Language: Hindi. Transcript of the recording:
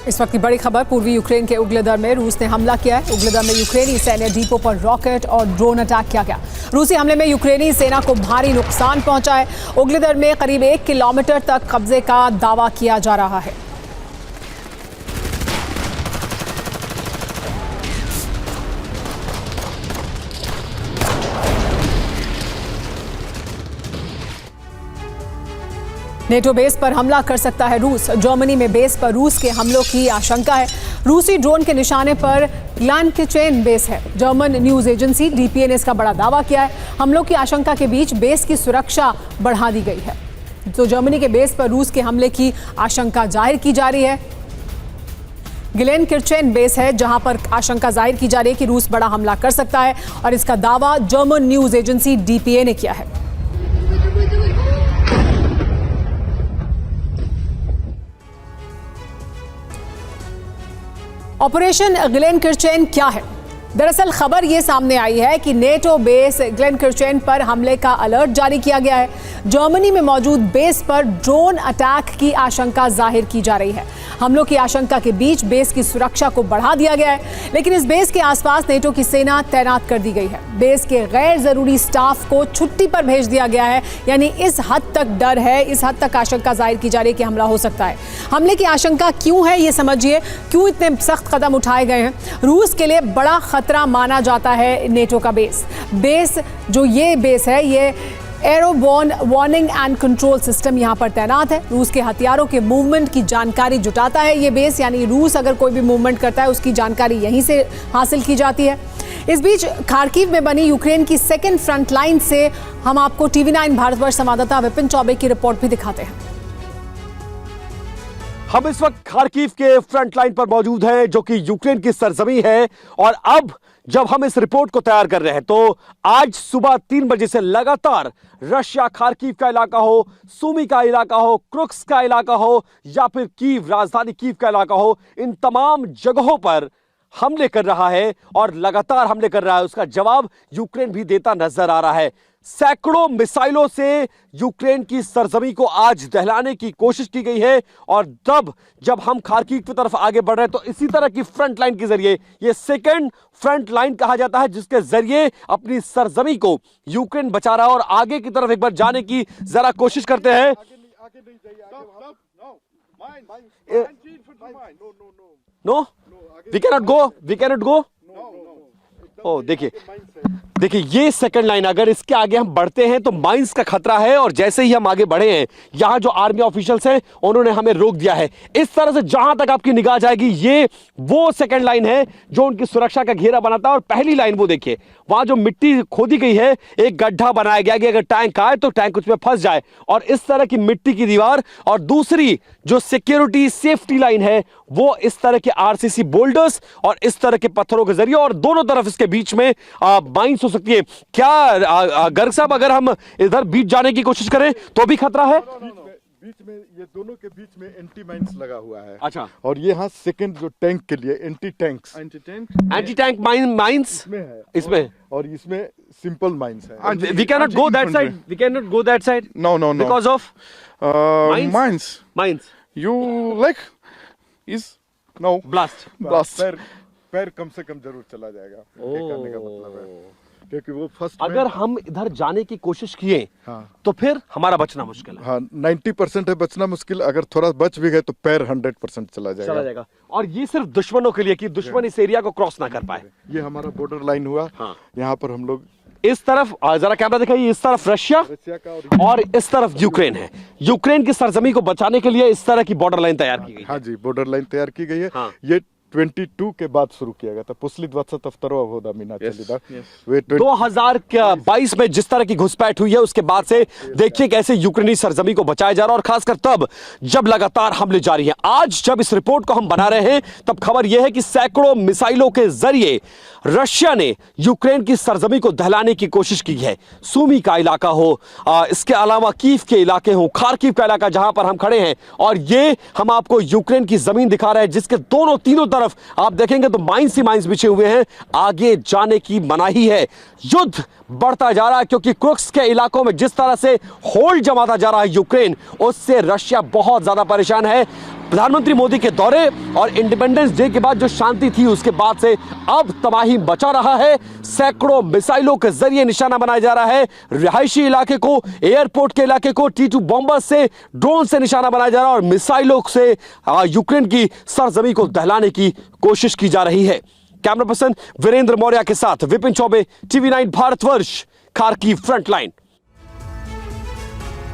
इस वक्त की बड़ी खबर पूर्वी यूक्रेन के उग्लेदर में रूस ने हमला किया है। उग्लेदर में यूक्रेनी सैन्य डिपो पर रॉकेट और ड्रोन अटैक किया गया। रूसी हमले में यूक्रेनी सेना को भारी नुकसान पहुंचा है। उग्लेदर में करीब 1 किलोमीटर तक कब्जे का दावा किया जा रहा है। नेटो बेस पर हमला कर सकता है रूस। जर्मनी में बेस पर रूस के हमलों की आशंका है। रूसी ड्रोन के निशाने पर ग्लानकिचेन बेस है। जर्मन न्यूज एजेंसी डीपीए ने इसका बड़ा दावा किया है। हमलों की आशंका के बीच बेस की सुरक्षा बढ़ा दी गई है। तो जर्मनी के बेस पर रूस के हमले की आशंका जाहिर की जा रही है। ग्लेनकिचेन बेस है जहां पर आशंका जाहिर की जा रही है कि रूस बड़ा हमला कर सकता है और इसका दावा जर्मन न्यूज एजेंसी डीपीए ने किया है। ऑपरेशन ग्लेनकिचेन क्या है? दरअसल खबर ये सामने आई है कि नेटो बेस ग्लेनकिचेन पर हमले का अलर्ट जारी किया गया है। जर्मनी में मौजूद बेस पर ड्रोन अटैक की आशंका जाहिर की जा रही है। हमलों की आशंका के बीच बेस की सुरक्षा को बढ़ा दिया गया है, लेकिन इस बेस के आसपास नेटो की सेना तैनात कर दी गई है। बेस के गैर जरूरी स्टाफ को छुट्टी पर भेज दिया गया है। यानी इस हद तक डर है, इस हद तक आशंका जाहिर की जा रही है कि हमला हो सकता है। हमले की आशंका क्यों है ये समझिए, क्यों इतने सख्त कदम उठाए गए हैं। रूस के लिए बड़ा खतरा माना जाता है नेटो का बेस। जो ये बेस है, ये एरोबोर्न वार्निंग एंड कंट्रोल सिस्टम यहां पर तैनात है। रूस के हथियारों के मूवमेंट की जानकारी जुटाता है ये बेस, यानी रूस अगर कोई भी मूवमेंट करता है उसकी जानकारी यहीं से हासिल की जाती है। इस बीच खार्किव में बनी यूक्रेन की सेकेंड फ्रंट लाइन से हम आपको TV9 भारतवर्ष संवाददाता विपिन चौबे की रिपोर्ट भी दिखाते हैं। हम इस वक्त खार्किव के फ्रंट लाइन पर मौजूद हैं, जो कि यूक्रेन की सरजमी है। और अब जब हम इस रिपोर्ट को तैयार कर रहे हैं तो आज सुबह 3 बजे से लगातार रशिया खार्किव का इलाका हो, सूमी का इलाका हो, क्रुक्स का इलाका हो या फिर कीव, राजधानी कीव का इलाका हो, इन तमाम जगहों पर हमले कर रहा है और लगातार हमले कर रहा है। उसका जवाब यूक्रेन भी देता नजर आ रहा है। सैकड़ों मिसाइलों से यूक्रेन की सरजमी को आज दहलाने की कोशिश की गई है। और तब जब हम खार्किव की तरफ आगे बढ़ रहे हैं तो इसी तरह की फ्रंट लाइन के जरिए, ये सेकंड फ्रंट लाइन कहा जाता है, जिसके जरिए अपनी सरजमी को यूक्रेन बचा रहा है। और आगे की तरफ एक बार जाने की जरा कोशिश करते हैं। No, we cannot go. ओ देखिए ये सेकंड लाइन, अगर इसके आगे हम बढ़ते हैं तो माइंस का खतरा है। और जैसे ही हम आगे बढ़े हैं, यहां जो आर्मी ऑफिशियल्स हैं उन्होंने हमें रोक दिया है। इस तरह से जहां तक आपकी निगाह जाएगी, ये वो सेकंड लाइन है जो उनकी सुरक्षा का घेरा बनाता है। और पहली लाइन वो देखिए, वहां जो मिट्टी खोदी गई है, एक गड्ढा बनाया गया कि अगर टैंक आए तो टैंक उसमें फंस जाए। और इस तरह की मिट्टी की दीवार, और दूसरी जो सिक्योरिटी सेफ्टी लाइन है वो इस तरह के आरसीसी बोल्डर्स और इस तरह के पत्थरों के जरिए, और दोनों तरफ इसके बीच में माइंस हो सकती है। क्या गर्ग साहब, अगर हम इधर बीच जाने की कोशिश करें तो भी खतरा है? बीच में, ये दोनों के बीच में एंटी माइंस लगा हुआ है। अच्छा। और ये यहाँ सेकंड जो टैंक के लिए एंटी टैंक माइंस इसमें और इसमें सिंपल माइंस है। We can not go that side. No because of mines you like is no blast. पैर कम से कम जरूर चला जाएगा। कहने का मतलब है क्योंकि वो फर्स्ट, अगर हम इधर जाने की कोशिश किए तो फिर हमारा बचना मुश्किल है। 90% है बचना मुश्किल। अगर थोड़ा बच भी गए तो पैर 100% चला जाएगा। और ये सिर्फ दुश्मनों के लिए कि दुश्मन इस एरिया को क्रॉस ना कर पाए। ये हमारा बॉर्डर लाइन हुआ। यहाँ पर हम लोग इस तरफ, जरा कैमरा दिखाइए, इस तरफ रशिया का और इस तरफ यूक्रेन है। यूक्रेन की सरजमी को बचाने के लिए इस तरह की बॉर्डर लाइन तैयार की गई। हाँ जी, बॉर्डर लाइन तैयार की गई है। ये 22 के बाद शुरू किया गया था। 2022 में जिस तरह की घुसपैठ हुई है, उसके बाद से देखिए कैसे यूक्रेनी सरजमी को बचाया जा रहा है। और खासकर तब जब लगातार हमले जारी हैं। आज जब इस रिपोर्ट को हम बना रहे हैं तब खबर यह है कि सैकड़ों मिसाइलों के जरिए रशिया ने यूक्रेन की सरजमी को दहलाने की कोशिश की है। सूमी का इलाका हो, इसके अलावा कीव के इलाके हो, खार्किव का इलाका जहां पर हम खड़े हैं। और ये हम आपको यूक्रेन की जमीन दिखा रहे हैं, जिसके तीनों तरफ आप देखेंगे तो माइंस ही माइंस बिछे हुए हैं। आगे जाने की मनाही है। युद्ध बढ़ता जा रहा है क्योंकि क्रुक्स के इलाकों में जिस तरह से होल्ड जमाता जा रहा है यूक्रेन, उससे रशिया बहुत ज्यादा परेशान है। प्रधानमंत्री मोदी के दौरे और इंडिपेंडेंस डे के बाद जो शांति थी उसके बाद से अब तबाही मचा रहा है। सैकड़ों मिसाइलों के जरिए निशाना बनाया जा रहा है रिहायशी इलाके को, एयरपोर्ट के इलाके को। T2 बॉम्बर से, ड्रोन से निशाना बनाया जा रहा है और मिसाइलों से यूक्रेन की सरजमी को दहलाने की कोशिश की जा रही है। कैमरा पर्सन वीरेंद्र मौर्य के साथ Vipin Choubey, TV9 Bharatvarsh, Kharkiv frontline.